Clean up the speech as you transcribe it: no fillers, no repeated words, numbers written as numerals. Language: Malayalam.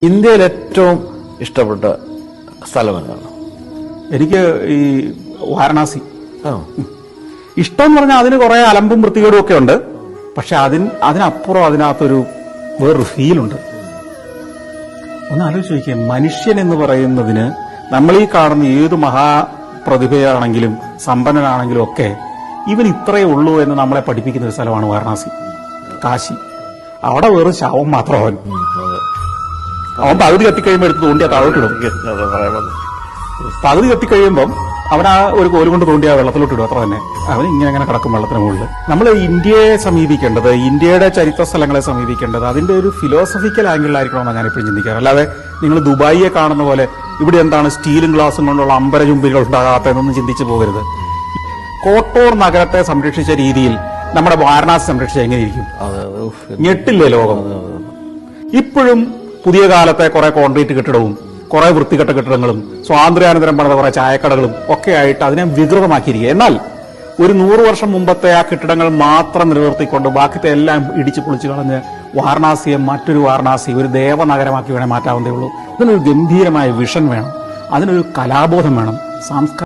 ഇന്ത്യയിൽ ഏറ്റവും ഇഷ്ടപ്പെട്ട സ്ഥലം എന്താണ്? എനിക്ക് ഈ വാരണാസി ആ, ഇഷ്ടം എന്ന് പറഞ്ഞാൽ അതിന് കുറെ അലമ്പും വൃത്തികേടും ഒക്കെ ഉണ്ട്. പക്ഷെ അതിനപ്പുറം അതിനകത്തൊരു വേറൊരു ഫീലുണ്ട്. ഒന്ന് ആലോചിച്ച് നോക്കിയേ, മനുഷ്യൻ എന്ന് പറയുന്നതിന് നമ്മൾ ഈ കാണുന്ന ഏത് മഹാപ്രതിഭയാണെങ്കിലും സമ്പന്നനാണെങ്കിലും ഒക്കെ ഇവൻ ഇത്രയേ ഉള്ളൂ എന്ന് നമ്മളെ പഠിപ്പിക്കുന്ന ഒരു സ്ഥലമാണ് വാരണാസി, കാശി. അവിടെ വെറും ശവം മാത്രം അവൻ. അതെ. അവൻ പകുതി കത്തിക്കഴിയുമ്പോൾ എടുത്ത് തോണ്ടിയാ താഴോട്ടിടും. അതെ, പറയാൻ വന്നു. പകുതി കത്തിക്കഴിയുമ്പം അവൻ ആ ഒരു കോല് കൊണ്ട് തോണ്ടിയാ വെള്ളത്തിലോട്ടിടും. അത്ര തന്നെ. അവൻ ഇങ്ങനെ കിടക്കും വെള്ളത്തിന് മുകളിൽ. നമ്മൾ ഇന്ത്യയെ സമീപിക്കേണ്ടത്, ഇന്ത്യയുടെ ചരിത്ര സ്ഥലങ്ങളെ സമീപിക്കേണ്ടത് അതിന്റെ ഒരു ഫിലോസഫിക്കൽ ആംഗിളിലായിരിക്കണമെന്നാണ് ഞാൻ എപ്പോഴും ചിന്തിക്കാറ്. അല്ലാതെ നിങ്ങൾ ദുബായിയെ കാണുന്ന പോലെ ഇവിടെ എന്താണ് സ്റ്റീലും ഗ്ലാസും കൊണ്ടുള്ള അമ്പരചുംബികൾ ഉണ്ടാകാത്തതെന്നൊന്നും ചിന്തിച്ചു പോകരുത്. കോട്ടൂർ നഗരത്തെ സംരക്ഷിച്ച രീതിയിൽ നമ്മുടെ വാരണാസി സംരക്ഷിച്ച എങ്ങനെയിരിക്കും? അതെ, അതെ. ഉഫ്. ഞെട്ടില്ലേ ലോകം? ഇപ്പോഴും പുതിയ കാലത്തെ കുറെ കോൺക്രീറ്റ് കെട്ടിടവും കുറെ വൃത്തികെട്ട കെട്ടിടങ്ങളും സ്വാതന്ത്ര്യാനന്തരം പണിത കുറെ ചായക്കടകളും ഒക്കെ ആയിട്ട് അതിനെ വികൃതമാക്കിയിരിക്കുക. എന്നാൽ ഒരു 100 വർഷം മുമ്പത്തെ ആ കെട്ടിടങ്ങൾ മാത്രം നിലനിർത്തിക്കൊണ്ട് ബാക്കിത്തെ എല്ലാം ഇടിച്ചു പൊളിച്ചു കളഞ്ഞ് വാരണാസിയെ മറ്റൊരു വാരണാസി, ഒരു ദേവനഗരമാക്കി വേണേ മാറ്റാവുന്നതേ ഉള്ളൂ. അതിനൊരു ഗംഭീരമായ വിഷൻ വേണം, അതിനൊരു കലാബോധം വേണം,